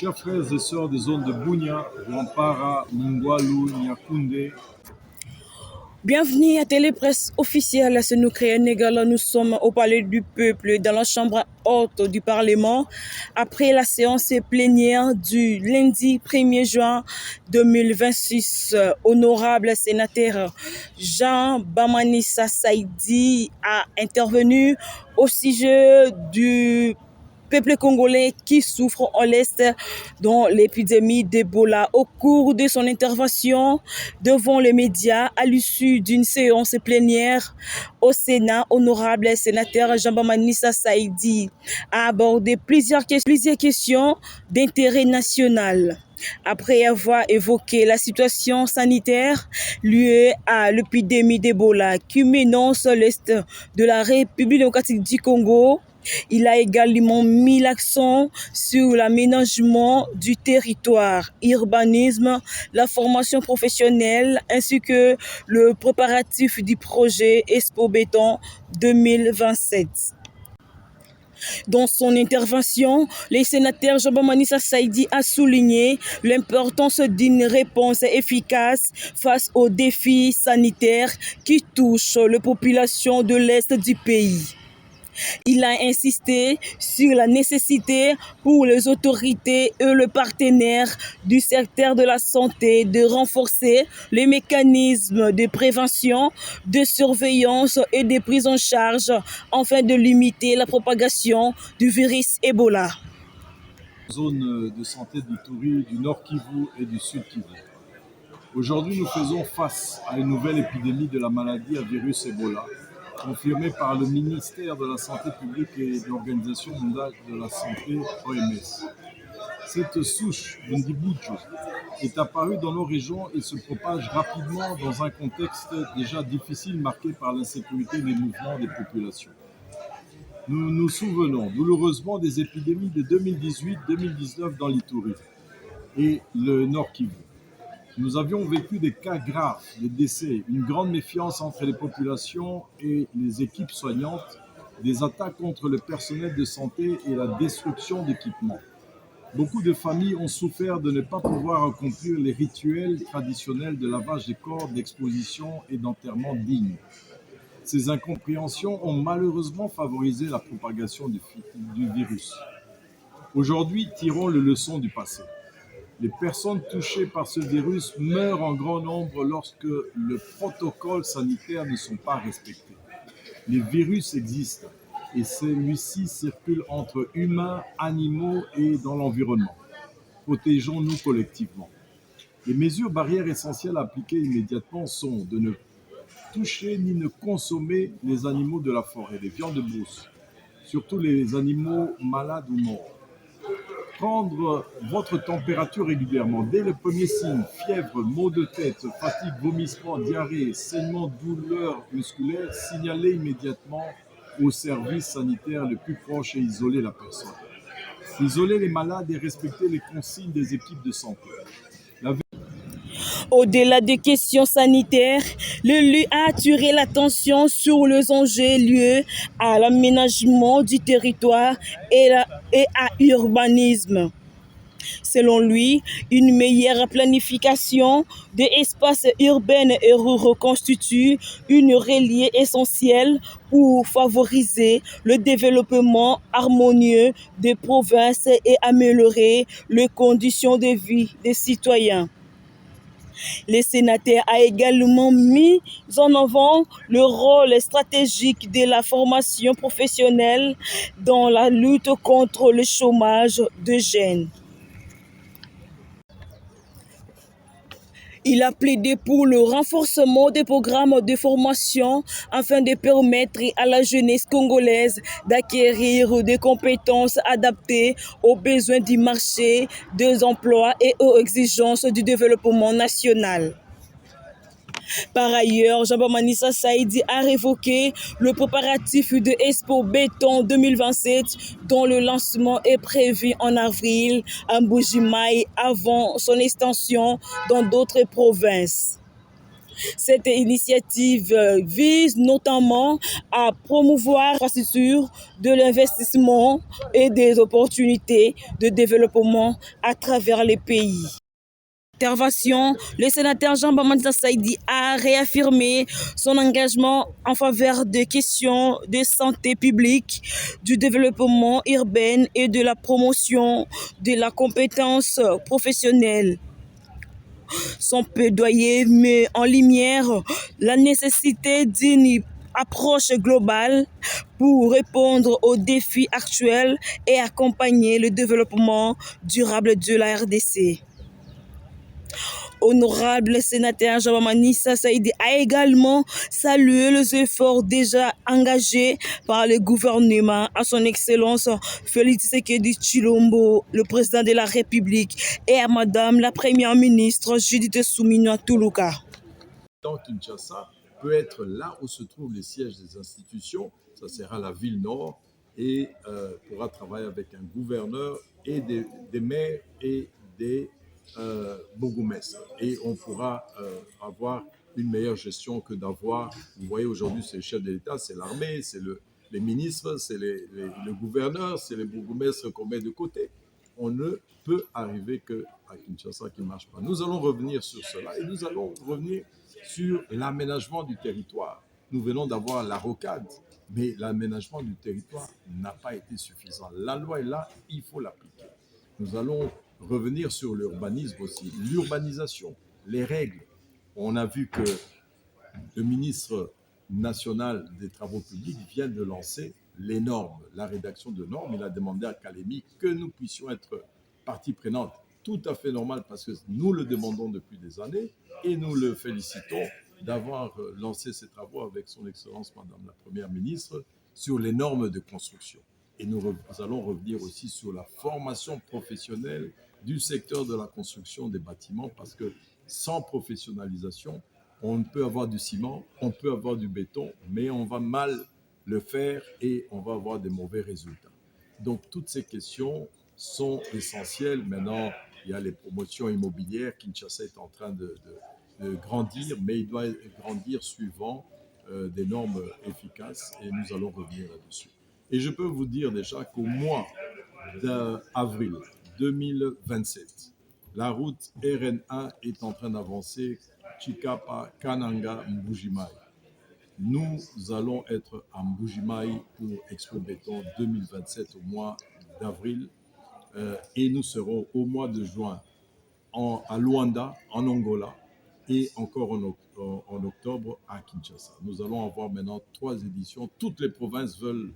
Chers frères et sœurs des zones de Bunia, Wampara, Mungwalu, Nyakoundé. Bienvenue à Télépresse officielle à Sénou-Créé-Négala. Nous sommes au Palais du Peuple, dans la chambre haute du Parlement, après la séance plénière du lundi 1er juin 2026. Honorable sénateur Jean Bamanissa Saïdi a intervenu au sujet du peuple congolais qui souffre en l'Est dans l'épidémie d'Ebola. Au cours de son intervention devant les médias à l'issue d'une séance plénière au Sénat, honorable sénateur Jean Bamanissa Saïdi a abordé plusieurs questions d'intérêt national. Après avoir évoqué la situation sanitaire liée à l'épidémie d'Ebola qui menace l'Est de la République démocratique du Congo, il a également mis l'accent sur l'aménagement du territoire, urbanisme, la formation professionnelle ainsi que le préparatif du projet Expo Béton 2027. Dans son intervention, le sénateur Jean Bamanissa Saïdi a souligné l'importance d'une réponse efficace face aux défis sanitaires qui touchent les populations de l'Est du pays. Il a insisté sur la nécessité pour les autorités et les partenaires du secteur de la santé de renforcer les mécanismes de prévention, de surveillance et de prise en charge afin de limiter la propagation du virus Ebola. Zone de santé du Touri, du Nord Kivu et du Sud Kivu. Aujourd'hui, nous faisons face à une nouvelle épidémie de la maladie à virus Ebola, confirmée par le ministère de la Santé publique et de l'Organisation mondiale de la santé, OMS. Cette souche d'Undibujo est apparue dans nos régions et se propage rapidement dans un contexte déjà difficile marqué par l'insécurité des mouvements des populations. Nous nous souvenons douloureusement des épidémies de 2018-2019 dans l'Ituri et le Nord Kivu. Nous avions vécu des cas graves, des décès, une grande méfiance entre les populations et les équipes soignantes, des attaques contre le personnel de santé et la destruction d'équipements. Beaucoup de familles ont souffert de ne pas pouvoir accomplir les rituels traditionnels de lavage des corps, d'exposition et d'enterrement dignes. Ces incompréhensions ont malheureusement favorisé la propagation du virus. Aujourd'hui, tirons les leçons du passé. Les personnes touchées par ce virus meurent en grand nombre lorsque les protocoles sanitaires ne sont pas respectés. Les virus existent et celui-ci circule entre humains, animaux et dans l'environnement. Protégeons-nous collectivement. Les mesures barrières essentielles à appliquer immédiatement sont de ne toucher ni ne consommer les animaux de la forêt, les viandes de brousse, surtout les animaux malades ou morts. Prendre votre température régulièrement. Dès le premier signe, fièvre, maux de tête, fatigue, vomissement, diarrhée, saignement, douleur musculaire, signalez immédiatement au service sanitaire le plus proche et isolez la personne. Isolez les malades et respectez les consignes des équipes de santé. Au-delà des questions sanitaires, l'élu a attiré l'attention sur les enjeux liés à l'aménagement du territoire et à l'urbanisme. Selon lui, une meilleure planification des espaces urbains et ruraux constitue une reliée essentielle pour favoriser le développement harmonieux des provinces et améliorer les conditions de vie des citoyens. Le sénateur a également mis en avant le rôle stratégique de la formation professionnelle dans la lutte contre le chômage de jeunes. Il a plaidé pour le renforcement des programmes de formation afin de permettre à la jeunesse congolaise d'acquérir des compétences adaptées aux besoins du marché des emplois et aux exigences du développement national. Par ailleurs, Jean Bamanissa Saïdi a révoqué le préparatif de Expo Béton 2027 dont le lancement est prévu en avril à Mbuji-Mayi avant son extension dans d'autres provinces. Cette initiative vise notamment à promouvoir l'infrastructure de l'investissement et des opportunités de développement à travers les pays. Intervention, le sénateur Jean Bamanda Saïdi a réaffirmé son engagement en faveur des questions de santé publique, du développement urbain et de la promotion de la compétence professionnelle. Son plaidoyer met en lumière la nécessité d'une approche globale pour répondre aux défis actuels et accompagner le développement durable de la RDC. Honorable sénateur Jean-Baptiste Saïdi a également salué les efforts déjà engagés par le gouvernement à son Excellence Félix Tshisekedi Tshilombo, le président de la République, et à Madame la Première ministre Judith Suminwa Tuluka. Dans Kinshasa peut être là où se trouvent les sièges des institutions, ça sera la ville nord, et pourra travailler avec un gouverneur et des maires et des bourgmestres. Et on pourra avoir une meilleure gestion que d'avoir, vous voyez aujourd'hui c'est le chef de l'État, c'est l'armée, c'est les ministres, c'est le gouverneur, c'est les bourgmestres qu'on met de côté. On ne peut arriver qu'à Kinshasa qui ne marche pas. Nous allons revenir sur cela et nous allons revenir sur l'aménagement du territoire. Nous venons d'avoir la rocade, mais l'aménagement du territoire n'a pas été suffisant. La loi est là, il faut l'appliquer. Nous allons revenir sur l'urbanisme aussi, l'urbanisation, les règles. On a vu que le ministre national des Travaux publics vient de lancer les normes, la rédaction de normes. Il a demandé à Kalemi que nous puissions être partie prenante. Tout à fait normal parce que nous le demandons depuis des années et nous le félicitons d'avoir lancé ces travaux avec son Excellence Madame la Première ministre sur les normes de construction. Et nous allons revenir aussi sur la formation professionnelle du secteur de la construction des bâtiments parce que sans professionnalisation, on peut avoir du ciment, on peut avoir du béton, mais on va mal le faire et on va avoir des mauvais résultats. Donc toutes ces questions sont essentielles. Maintenant, il y a les promotions immobilières. Kinshasa est en train de grandir, mais il doit grandir suivant des normes efficaces et nous allons revenir là-dessus. Et je peux vous dire déjà qu'au mois d'avril 2027, la route RN1 est en train d'avancer Chikapa, Kananga, Mbujimai. Nous allons être à Mbujimai pour Expo Béton 2027 au mois d'avril et nous serons au mois de juin à Luanda, en Angola, et encore en octobre à Kinshasa. Nous allons avoir maintenant 3 éditions. Toutes les provinces veulent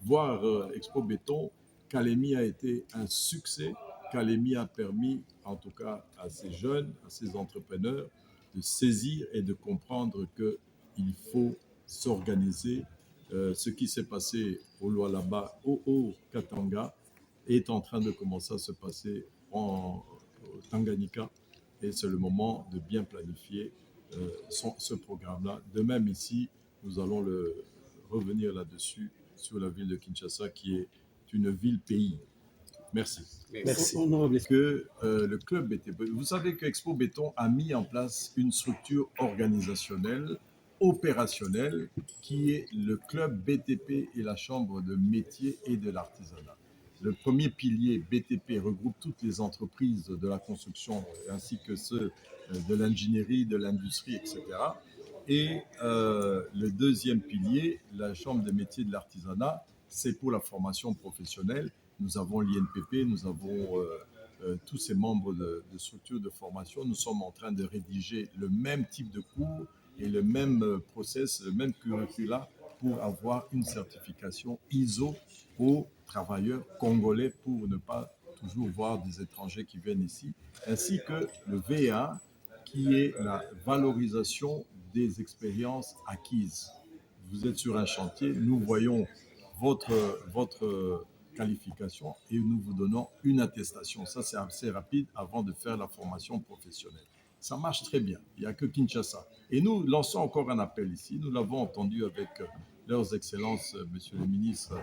voir Expo Béton. Kalemi a été un succès. Kalemi a permis, en tout cas à ces jeunes, à ces entrepreneurs, de saisir et de comprendre qu'il faut s'organiser. Ce qui s'est passé au Lualaba, au Katanga, est en train de commencer à se passer au Tanganyika et c'est le moment de bien planifier ce programme-là. De même ici, nous allons revenir là-dessus sur la ville de Kinshasa qui est une ville-pays. Merci. Merci. Que le club BTP, vous savez que Expo Béton a mis en place une structure organisationnelle, opérationnelle, qui est le club BTP et la chambre de métier et de l'artisanat. Le premier pilier BTP regroupe toutes les entreprises de la construction ainsi que ceux de l'ingénierie, de l'industrie, etc. Et le deuxième pilier, la chambre des métiers de l'artisanat, c'est pour la formation professionnelle. Nous avons l'INPP, nous avons tous ces membres de structures de formation. Nous sommes en train de rédiger le même type de cours et le même process, le même curricula pour avoir une certification ISO aux travailleurs congolais pour ne pas toujours voir des étrangers qui viennent ici, ainsi que le VA qui est la valorisation des expériences acquises. Vous êtes sur un chantier, nous voyons votre qualification et nous vous donnons une attestation. Ça, c'est assez rapide avant de faire la formation professionnelle. Ça marche très bien. Il n'y a que Kinshasa. Et nous lançons encore un appel ici. Nous l'avons entendu avec leurs excellences, monsieur le ministre,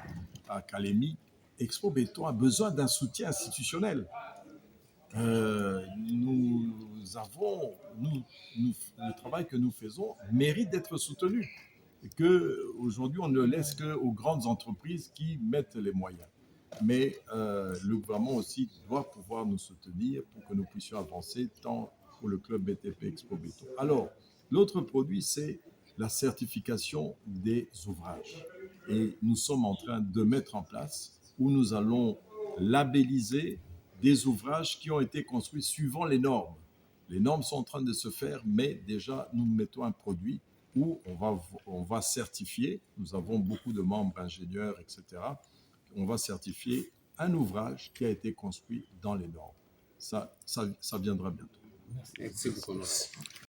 à Kalemi. Expo Béton a besoin d'un soutien institutionnel. Le travail que nous faisons mérite d'être soutenu. Et qu'aujourd'hui, on ne laisse qu'aux grandes entreprises qui mettent les moyens. Mais le gouvernement aussi doit pouvoir nous soutenir pour que nous puissions avancer tant pour le club BTP Expo Béton. Alors, l'autre produit, c'est la certification des ouvrages. Et nous sommes en train de mettre en place où nous allons labelliser des ouvrages qui ont été construits suivant les normes. Les normes sont en train de se faire, mais déjà, nous mettons un produit où on va certifier, nous avons beaucoup de membres ingénieurs, etc., on va certifier un ouvrage qui a été construit dans les normes. Ça viendra bientôt. Merci beaucoup.